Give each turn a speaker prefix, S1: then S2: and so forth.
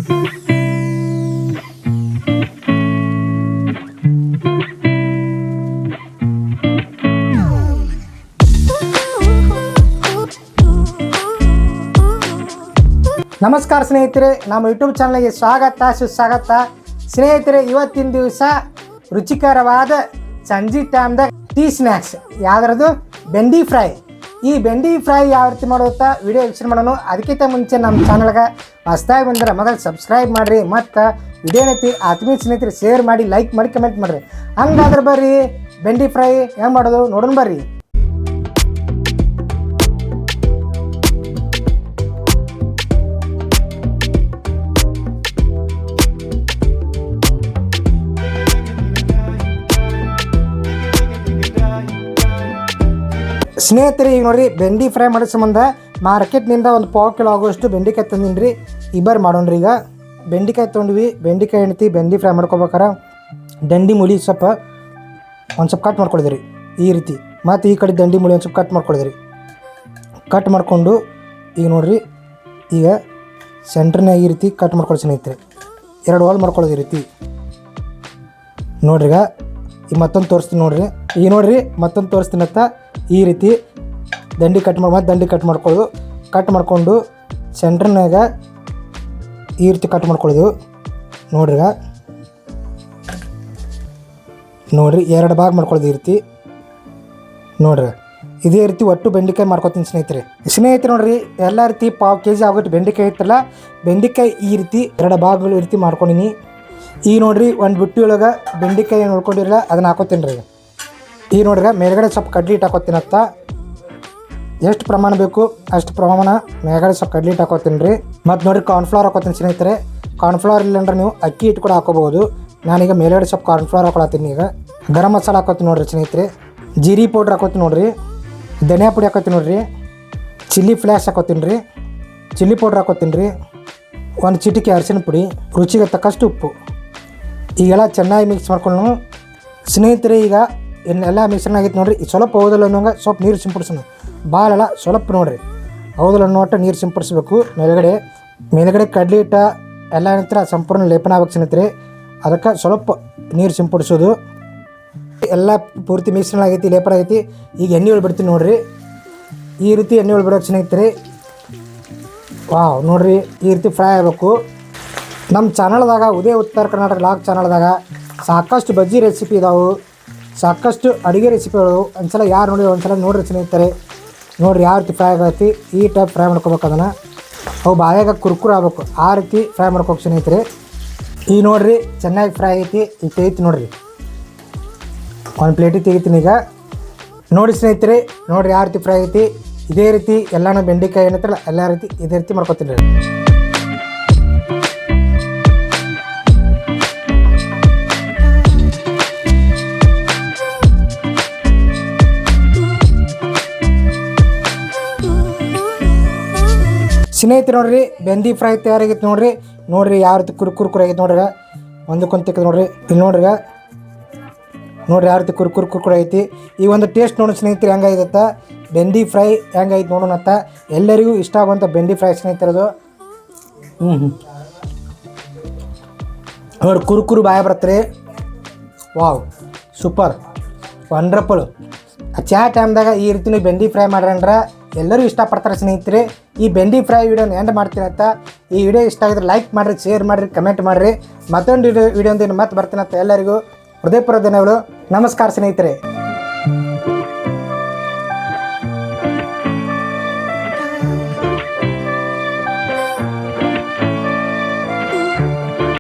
S1: ನಮಸ್ಕಾರ ಸ್ನೇಹಿತರೆ, ನಮ್ಮ ಯೂಟ್ಯೂಬ್ ಚಾನಲ್ಗೆ ಸುಸ್ವಾಗತ. ಸ್ನೇಹಿತರೆ, ಇವತ್ತಿನ ದಿವಸ ರುಚಿಕರವಾದ ಸಂಜೆ ಟೈಮ್ದಾಗ ಟೀ ಸ್ನ್ಯಾಕ್ಸ್ ಯಾವ್ದು ಬೆಂಡಿ ಫ್ರೈ. ಈ ಬೆಂಡಿ ಫ್ರೈ ಯಾವ ರೀತಿ ಮಾಡೋತ್ತಾ ವಿಡಿಯೋ ವೀಕ್ಷಣೆ ಮಾಡೋಣ. ಅದಕ್ಕಿಂತ ಮುಂಚೆ ನಮ್ಮ ಚಾನಲ್ಗೆ ಹೊಸ್ದಾಗಿ ಬಂದರೆ ಮೊದಲು ಸಬ್ಸ್ಕ್ರೈಬ್ ಮಾಡಿರಿ ಮತ್ತು ವಿಡಿಯೋನೈತಿ ಆತ್ಮೀಯ ಸ್ನೇಹಿತರೆ ಶೇರ್ ಮಾಡಿ, ಲೈಕ್ ಮಾಡಿ, ಕಮೆಂಟ್ ಮಾಡಿರಿ. ಹಂಗಾದ್ರೆ ಬರ್ರಿ ಬೆಂಡಿ ಫ್ರೈ ಹೆಂಗೆ ಮಾಡೋದು ನೋಡೋಣ ಬರ್ರಿ. ಸ್ನೇಹಿತರೆ, ಈಗ ನೋಡಿರಿ ಬೆಂಡಿ ಫ್ರೈ ಮಾಡೋ ಸಂಬಂಧ ಮಾರ್ಕೆಟ್ನಿಂದ ಒಂದು ಪಾವು ಕಿಲೋ ಆಗೋಷ್ಟು ಬೆಂಡಿಕಾಯಿ ತಂದಿನಿ ರೀ. ಇಬ್ಬರು ಮಾಡೋಣ್ರಿ. ಈಗ ಬೆಂಡಿಕಾಯಿ ತೊಗೊಂಡ್ವಿ, ಬೆಂಡಿಕಾಯಿ ಎಣ್ತಿ ಬೆಂಡಿ ಫ್ರೈ ಮಾಡ್ಕೋಬೇಕಾರೆ ದಂಡಿ ಮುಳಿ ಸ್ವಲ್ಪ ಒಂದು ಸ್ವಲ್ಪ ಕಟ್ ಮಾಡ್ಕೊಳಿದ್ರಿ ಈ ರೀತಿ. ಮತ್ತು ಈ ಕಡೆ ದಂಡಿ ಮುಳಿ ಒಂದು ಸ್ವಲ್ಪ ಕಟ್ ಮಾಡ್ಕೊಳಿದ್ರಿ. ಕಟ್ ಮಾಡಿಕೊಂಡು ಈಗ ನೋಡಿರಿ, ಈಗ ಸೆಂಟ್ರ್ನಾಗ ಈ ರೀತಿ ಕಟ್ ಮಾಡ್ಕೊಳ್ಳಿ ಸ್ನೇಹಿತರೆ. 2 ಹೋಲ್ ಮಾಡ್ಕೊಳ್ಳೋದು ಈ ರೀತಿ ನೋಡ್ರಿ. ಈಗ ಮತ್ತೊಂದು ತೋರಿಸ್ತೀನಿ ನೋಡಿರಿ. ಈಗ ನೋಡಿರಿ ಮತ್ತೊಂದು ತೋರಿಸ್ತೀನತ್ತ ಈ ರೀತಿ ದಂಡಿ ಕಟ್ ಮಾಡಿ ಮತ್ತು ದಂಡಿ ಕಟ್ ಮಾಡ್ಕೊಳ್ಳೋದು. ಕಟ್ ಮಾಡಿಕೊಂಡು ಸೆಂಟ್ರ್ನಾಗ ಈ ರೀತಿ ಕಟ್ ಮಾಡ್ಕೊಳ್ಳೋದು ನೋಡ್ರಿ. ನೋಡಿರಿ 2 ಭಾಗ ಮಾಡ್ಕೊಳ್ಳೋದು ಈ ರೀತಿ ನೋಡ್ರಿ. ಇದೇ ರೀತಿ ಒಟ್ಟು ಬೆಂಡಿಕಾಯಿ ಮಾಡ್ಕೊತೀನಿ ಸ್ನೇಹಿತರೆ. ನೋಡ್ರಿ, ಎಲ್ಲ ರೀತಿ ಪಾವು ಕೆಜಿ ಆಗೋಟ್ಟು ಬೆಂಡಿಕಾಯಿ ಇತ್ತಲ್ಲ, ಬೆಂಡಿಕಾಯಿ ಈ ರೀತಿ 2 ಭಾಗಗಳು ಈ ರೀತಿ ಮಾಡ್ಕೊಂಡಿನಿ. ಈಗ ನೋಡ್ರಿ ಒಂದು ಬುಟ್ಟಿ ಒಳಗೆ ಬೆಂಡಿಕಾಯಿ ನೋಡ್ಕೊಂಡಿರಲ್ಲ ಅದನ್ನು ಹಾಕೋತೀನಿ ರೀ. ಈಗ ನೋಡ್ರಿ ಮೇಲ್ಗಡೆ ಸ್ವಲ್ಪ ಕಡ್ಲಿ ಹಿಟ್ಟು ಹಾಕೋತೀನತ್ತ. ಎಷ್ಟು ಪ್ರಮಾಣ ಬೇಕು ಅಷ್ಟು ಪ್ರಮಾಣ ಮೇಲ್ಗಡೆ ಸ್ವಲ್ಪ ಕಡ್ಲಿ ಹಿಟ್ಟು ಹಾಕೋತೀನಿ ರೀ. ಮತ್ತು ನೋಡಿರಿ ಕಾರ್ನ್ಫ್ಲವರ್ ಹಾಕೋತೀನಿ ಸ್ನೇಹಿತರೆ. ಕಾರ್ನ್ಫ್ಲವರ್ ಇಲ್ಲಂದ್ರೆ ನೀವು ಅಕ್ಕಿ ಹಿಟ್ಟು ಕೂಡ ಹಾಕೋಬಹುದು. ನಾನೀಗ ಮೇಲ್ಗಡೆ ಸ್ವಲ್ಪ ಕಾರ್ನ್ಫ್ಲವರ್ ಹಾಕೊಳತ್ತೀನಿ. ಈಗ ಗರಂ ಮಸಾಲ ಹಾಕೋತೀನಿ ನೋಡಿರಿ ಸ್ನೇಹಿತರೆ. ಜೀರಿ ಪೌಡ್ರ್ ಹಾಕೋತೀನಿ ನೋಡಿರಿ. ಧನಿಯಾ ಪುಡಿ ಹಾಕೋತೀನಿ ನೋಡಿರಿ. ಚಿಲ್ಲಿ ಫ್ಲೇಕ್ಸ್ ಹಾಕೋತೀನಿ ರೀ. ಚಿಲ್ಲಿ ಪೌಡ್ರ್ ಹಾಕೋತೀನಿ ರೀ. ಒಂದು ಚಿಟಿಕೆ ಅರಿಶಿನ ಪುಡಿ, ರುಚಿಗೆ ತಕ್ಕಷ್ಟು ಉಪ್ಪು. ಈಗೆಲ್ಲ ಚೆನ್ನಾಗಿ ಮಿಕ್ಸ್ ಮಾಡ್ಕೊಂಡು ಸ್ನೇಹಿತರೆ, ಈಗ ಇನ್ನೆಲ್ಲ ಮಿಕ್ಸರ್ನ ಆಗೈತೆ ನೋಡಿರಿ. ಸ್ವಲ್ಪ ಹೌದಲ್ಲ ಅನ್ನೋಂಗೆ ಸ್ವಲ್ಪ ನೀರು ಸಿಂಪಡಿಸೋಣ. ಭಾಳ ಸ್ವಲ್ಪ ನೋಡಿರಿ ಹೌದಲ್ಲ ಅನ್ನೋಟ ನೀರು ಸಿಂಪಡಿಸ್ಬೇಕು. ಮೇಲ್ಗಡೆ ಕಡ್ಲಿ ಹಿಟ್ಟ ಎಲ್ಲ ಏನಂತಾರೆ ಸಂಪೂರ್ಣ ಲೇಪನ ಆಗ್ಬೇಕು ಸ್ನೇಹಿತರೆ. ಅದಕ್ಕೆ ಸ್ವಲ್ಪ ನೀರು ಸಿಂಪಡಿಸೋದು. ಎಲ್ಲ ಪೂರ್ತಿ ಮಿಕ್ಸರ್ನ ಆಗೈತಿ, ಲೇಪನ ಆಗೈತಿ. ಈಗ ಎಣ್ಣೆ ಒಳಬಿಡ್ತೀನಿ ನೋಡಿರಿ. ಈ ರೀತಿ ಎಣ್ಣೆ ಒಳಬಿಡೋಕೆ ಸ್ನೇಹಿತರೆ. ವಾವ್ ನೋಡಿರಿ, ಈ ರೀತಿ ಫ್ರೈ ಆಗಬೇಕು. ನಮ್ಮ ಚಾನಲ್ದಾಗ ಉದಯ ಉತ್ತರ ಕರ್ನಾಟಕ ಲಾಗ್ ಚಾನಲ್ದಾಗ ಸಾಕಷ್ಟು ಬಜ್ಜಿ ರೆಸಿಪಿ ಇದಾವೆ, ಸಾಕಷ್ಟು ಅಡುಗೆ ರೆಸಿಪಿಗಳು. ಒಂದ್ಸಲ ಯಾರು ನೋಡಿ ಒಂದ್ಸಲ ನೋಡ್ರಿ ಸ್ನೇಹಿತರೆ. ನೋಡಿರಿ ಯಾವ ರೀತಿ ಫ್ರೈ ಆಗೈತಿ. ಈ ಟೈಪ್ ಫ್ರೈ ಮಾಡ್ಕೋಬೇಕು. ಅದನ್ನು ಅವು ಬಾಯಾಗ ಕುರ್ಕುರು ಆಗ್ಬೇಕು, ಆ ರೀತಿ ಫ್ರೈ ಮಾಡ್ಕೋಬೇಕು ಸ್ನೇಹಿತರೆ. ಈಗ ನೋಡಿರಿ ಚೆನ್ನಾಗಿ ಫ್ರೈ ಆಗೈತಿ. ಈಗ ತೆಗಿತಿ ನೋಡಿರಿ, ಒಂದು ಪ್ಲೇಟಿಗೆ ತೆಗಿತೀನಿ. ಈಗ ನೋಡಿ ಸ್ನೇಹಿತರೆ, ನೋಡಿರಿ ಯಾವ ರೀತಿ ಫ್ರೈ ಆಗೈತಿ. ಇದೇ ರೀತಿ ಎಲ್ಲನೂ ಬೆಂಡಿಕಾಯಿ ಏನೈತ್ರಲ್ಲ ಎಲ್ಲ ರೀತಿ ಇದೇ ರೀತಿ ಮಾಡ್ಕೊತೀನಿ ರೀ. ಸ್ನೇಹಿತರೆ ನೋಡ್ರಿ, ಬೆಂಡಿ ಫ್ರೈ ತಯಾರಾಗೈತೆ ನೋಡ್ರಿ. ನೋಡ್ರಿ ಯಾವ ರೀತಿ ಕುರ್ಕುರು ಆಗೈತೆ ನೋಡ್ರಿ. ಒಂದಕ್ಕೊಂದು ತೆಗೆದು ನೋಡ್ರಿ. ಇಲ್ಲಿ ನೋಡ್ರಿ ಯಾವ ರೀತಿ ಕುರ್ಕುರು ಐತಿ. ಈ ಒಂದು ಟೇಸ್ಟ್ ನೋಡಿ ಸ್ನೇಹಿತರೆ ಹೆಂಗಾಗೈತ ಬೆಂಡಿ ಫ್ರೈ ಹೆಂಗೈತೆ ನೋಡೋಣತ್ತ. ಎಲ್ಲರಿಗೂ ಇಷ್ಟ ಆಗುವಂಥ ಬೆಂಡಿ ಫ್ರೈ ಸ್ನೇಹಿತರದು. ನೋಡಿ ಕುರ್ಕುರು ಬಾಯ ಬರ್ತಾರೆ. Wow super wonderful. ಚಹಾ ಟೈಮ್ದಾಗ ಈ ರೀತಿ ನೀವು ಬೆಂಡಿ ಫ್ರೈ ಮಾಡ್ರಂದ್ರೆ ಎಲ್ಲರೂ ಇಷ್ಟಪಡ್ತಾರೆ ಸ್ನೇಹಿತರೆ. ಈ ಬೆಂಡಿ ಫ್ರೈ ವಿಡಿಯೋನ ಎಂಡ್ ಮಾಡ್ತೀನಿ ಅಂತ. ಈ ವಿಡಿಯೋ ಇಷ್ಟ ಆಗಿದ್ರೆ ಲೈಕ್ ಮಾಡಿರಿ, ಶೇರ್ ಮಾಡಿರಿ, ಕಮೆಂಟ್ ಮಾಡಿರಿ. ಮತ್ತೊಂದು ವಿಡಿಯೋದಿಂದ ಮತ್ತೆ ಬರ್ತೀನಿ ಅಂತ. ಎಲ್ಲರಿಗೂ ಹೃದಯಪೂರ್ವಕ ಧನ್ಯವಾದಗಳು. ನಮಸ್ಕಾರ ಸ್ನೇಹಿತರೆ.